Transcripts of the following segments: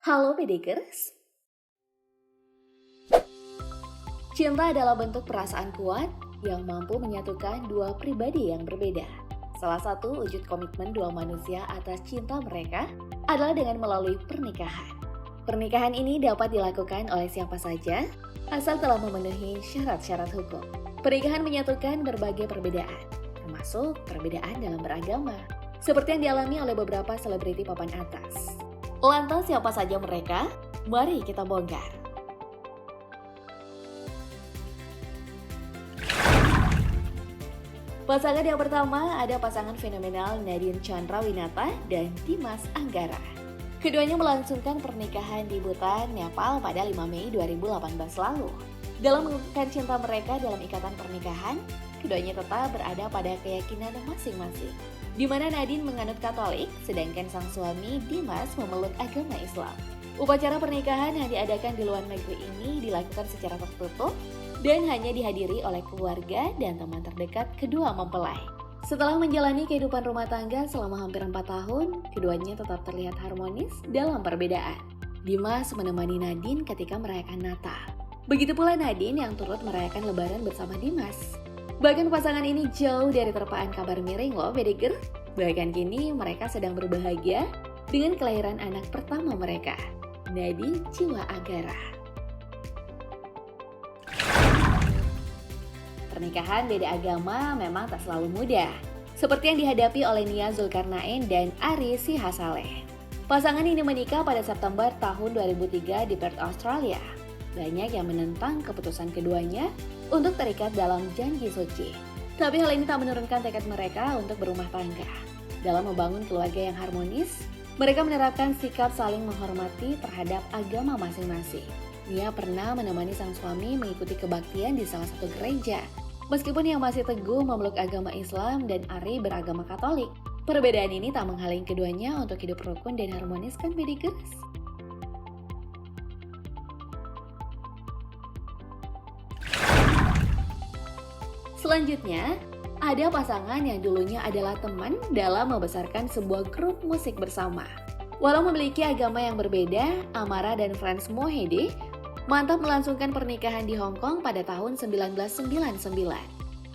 Halo Pedikers, cinta adalah bentuk perasaan kuat yang mampu menyatukan dua pribadi yang berbeda. Salah satu wujud komitmen dua manusia atas cinta mereka adalah dengan melalui pernikahan. Pernikahan ini dapat dilakukan oleh siapa saja, asal telah memenuhi syarat-syarat hukum. Pernikahan menyatukan berbagai perbedaan, termasuk perbedaan dalam beragama, seperti yang dialami oleh beberapa selebriti papan atas. Lantas siapa saja mereka? Mari kita bongkar. Pasangan yang pertama ada pasangan fenomenal Nadine Chandrawinata dan Dimas Anggara. Keduanya melangsungkan pernikahan di Butan, Nepal pada 5 Mei 2018 lalu. Dalam mengukuhkan cinta mereka dalam ikatan pernikahan, keduanya tetap berada pada keyakinan masing-masing, di mana Nadine menganut Katolik, sedangkan sang suami Dimas memeluk agama Islam. Upacara pernikahan yang diadakan di luar negeri ini dilakukan secara tertutup dan hanya dihadiri oleh keluarga dan teman terdekat kedua mempelai. Setelah menjalani kehidupan rumah tangga selama hampir 4 tahun, keduanya tetap terlihat harmonis dalam perbedaan. Dimas menemani Nadine ketika merayakan Natal. Begitu pula Nadine yang turut merayakan Lebaran bersama Dimas. Bahkan pasangan ini jauh dari terpaan kabar miring loh, Bediger. Bahkan kini mereka sedang berbahagia dengan kelahiran anak pertama mereka, Nadi Jiwa Anggara. Pernikahan beda agama memang tak selalu mudah, seperti yang dihadapi oleh Nia Zulkarnain dan Ari Sihasale. Pasangan ini menikah pada September tahun 2003 di Perth, Australia. Banyak yang menentang keputusan keduanya untuk terikat dalam janji suci. Tapi hal ini tak menurunkan tekad mereka untuk berumah tangga. Dalam membangun keluarga yang harmonis, mereka menerapkan sikap saling menghormati terhadap agama masing-masing. Nia pernah menemani sang suami mengikuti kebaktian di salah satu gereja, meskipun yang masih teguh memeluk agama Islam dan Ari beragama Katolik. Perbedaan ini tak menghalangi keduanya untuk hidup rukun dan harmonis, kan Pedikers? Selanjutnya, ada pasangan yang dulunya adalah teman dalam membesarkan sebuah grup musik bersama. Walau memiliki agama yang berbeda, Amara dan Frans Mohede mantap melangsungkan pernikahan di Hong Kong pada tahun 1999.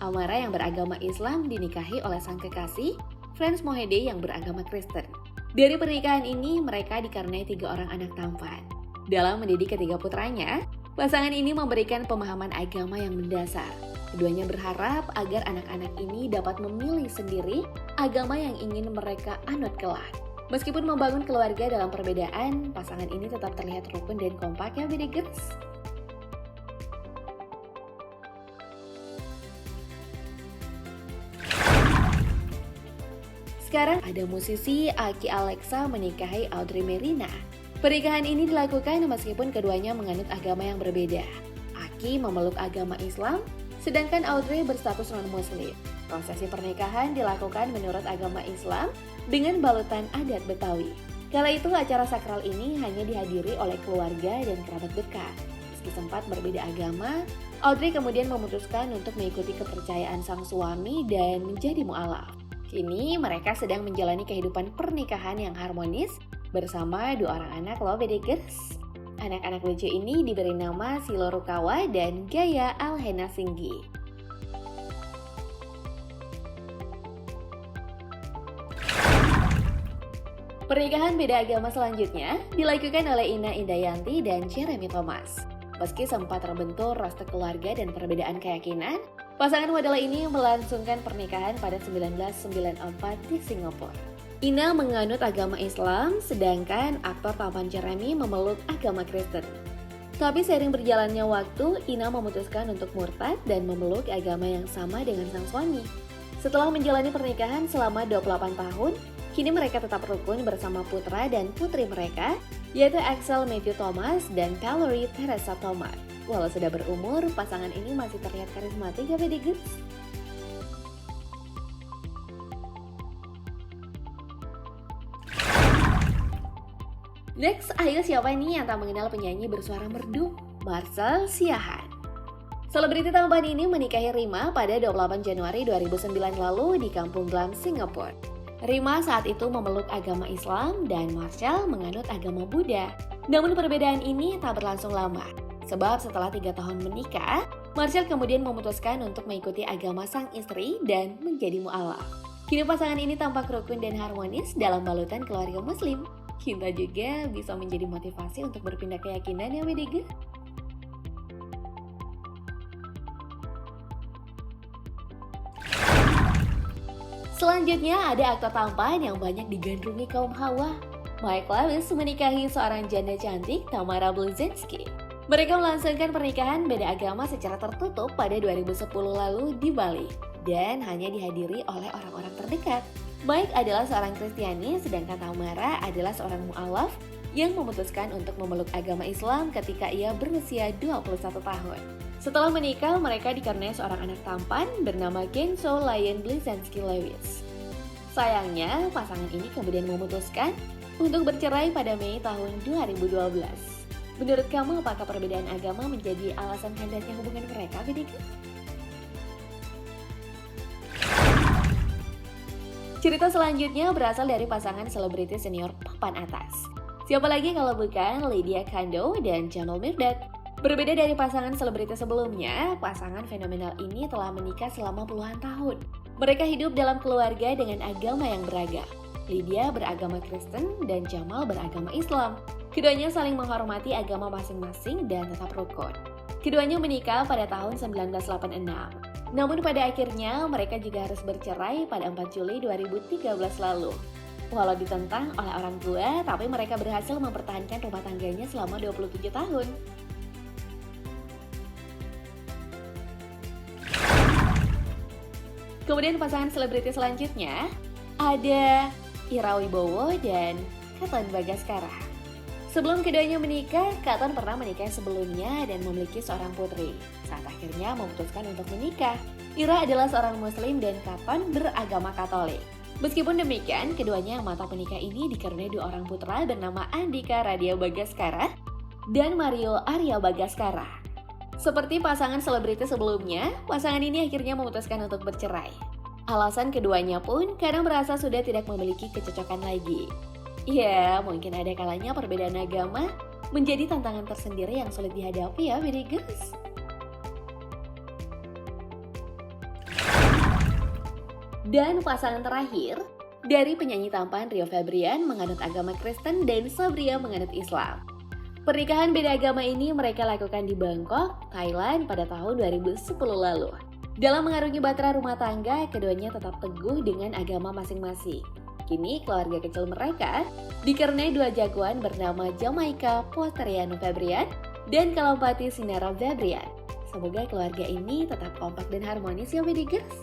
Amara yang beragama Islam dinikahi oleh sang kekasih, Frans Mohede yang beragama Kristen. Dari pernikahan ini, mereka dikaruniai 3 orang anak tampan. Dalam mendidik ketiga putranya, pasangan ini memberikan pemahaman agama yang mendasar. Keduanya berharap agar anak-anak ini dapat memilih sendiri agama yang ingin mereka anut kelak. Meskipun membangun keluarga dalam perbedaan, pasangan ini tetap terlihat rukun dan kompak, ya Bedegers. Sekarang ada musisi Aki Alexa menikahi Audrey Merina. Pernikahan ini dilakukan meskipun keduanya menganut agama yang berbeda. Aki memeluk agama Islam, sedangkan Audrey berstatus non-muslim. Prosesi pernikahan dilakukan menurut agama Islam dengan balutan adat Betawi. Kala itu acara sakral ini hanya dihadiri oleh keluarga dan kerabat dekat. Meski sempat berbeda agama, Audrey kemudian memutuskan untuk mengikuti kepercayaan sang suami dan menjadi mu'alaf. Kini mereka sedang menjalani kehidupan pernikahan yang harmonis bersama 2 orang anak loh, Bedegers. Anak-anak lucu ini diberi nama Silo Rukawa dan Gaya Alhena Singgi. Pernikahan beda agama selanjutnya dilakukan oleh Ina Indayanti dan Jeremy Thomas. Meski sempat terbentur restu keluarga dan perbedaan keyakinan, pasangan model ini melangsungkan pernikahan pada 1994 di Singapura. Ina menganut agama Islam, sedangkan aktor tampan Jeremy memeluk agama Kristen. Tapi seiring berjalannya waktu, Ina memutuskan untuk murtad dan memeluk agama yang sama dengan sang suami. Setelah menjalani pernikahan selama 28 tahun, kini mereka tetap rukun bersama putra dan putri mereka, yaitu Axel Matthew Thomas dan Valerie Teresa Thomas. Walau sudah berumur, pasangan ini masih terlihat karismatik, ya Bedegers? Next, ayo siapa nih yang tak mengenal penyanyi bersuara merdu? Marcel Siahaan. Selebriti tampan ini menikahi Rima pada 28 Januari 2009 lalu di Kampung Glam, Singapura. Rima saat itu memeluk agama Islam dan Marcel menganut agama Buddha. Namun perbedaan ini tak berlangsung lama, sebab setelah 3 tahun menikah, Marcel kemudian memutuskan untuk mengikuti agama sang istri dan menjadi mu'alaf. Kini pasangan ini tampak rukun dan harmonis dalam balutan keluarga muslim. Kita juga bisa menjadi motivasi untuk berpindah keyakinan ya WDG. Selanjutnya ada aktor tampan yang banyak digandrungi kaum hawa. Mike Lewis menikahi seorang janda cantik, Tamara Bluzensky. Mereka melangsungkan pernikahan beda agama secara tertutup pada 2010 lalu di Bali dan hanya dihadiri oleh orang-orang terdekat. Mike adalah seorang Kristiani, sedangkan Tamara adalah seorang mu'alaf yang memutuskan untuk memeluk agama Islam ketika ia berusia 21 tahun. Setelah menikah, mereka dikaruniai seorang anak tampan bernama Kenzo Lion Bluzensky Lewis. Sayangnya, pasangan ini kemudian memutuskan untuk bercerai pada Mei tahun 2012. Menurut kamu, apakah perbedaan agama menjadi alasan kandasnya hubungan mereka, Vedika? Cerita selanjutnya berasal dari pasangan selebriti senior papan atas. Siapa lagi kalau bukan Lydia Kando dan Jamal Mirdad. Berbeda dari pasangan selebriti sebelumnya, pasangan fenomenal ini telah menikah selama puluhan tahun. Mereka hidup dalam keluarga dengan agama yang beragam. Lydia beragama Kristen dan Jamal beragama Islam. Keduanya saling menghormati agama masing-masing dan tetap rukun. Keduanya menikah pada tahun 1986. Namun pada akhirnya mereka juga harus bercerai pada 4 Juli 2013 lalu. Walau ditentang oleh orang tua, tapi mereka berhasil mempertahankan rumah tangganya selama 27 tahun. Kemudian pasangan selebriti selanjutnya ada Ira Wibowo dan Katon Bagaskara. Sebelum keduanya menikah, Katon pernah menikah sebelumnya dan memiliki seorang putri. Saat akhirnya memutuskan untuk menikah, Ira adalah seorang muslim dan Katon beragama Katolik. Meskipun demikian, keduanya yang matang menikah ini dikaruniai 2 orang putra bernama Andika Radia Bagaskara dan Mario Arya Bagaskara. Seperti pasangan selebriti sebelumnya, pasangan ini akhirnya memutuskan untuk bercerai. Alasan keduanya pun karena merasa sudah tidak memiliki kecocokan lagi. Ya, mungkin ada kalanya perbedaan agama menjadi tantangan tersendiri yang sulit dihadapi ya, Vedegers. Dan pasangan terakhir, dari penyanyi tampan Rio Febrian menganut agama Kristen dan Sabria menganut Islam. Pernikahan beda agama ini mereka lakukan di Bangkok, Thailand pada tahun 2010 lalu. Dalam mengarungi bahtera rumah tangga, keduanya tetap teguh dengan agama masing-masing. Kini keluarga kecil mereka dikaruniai 2 jagoan bernama Jamaica Posteriano Febrian dan Kalampati Sinara Febrian. Semoga keluarga ini tetap kompak dan harmonis ya, Vedegers.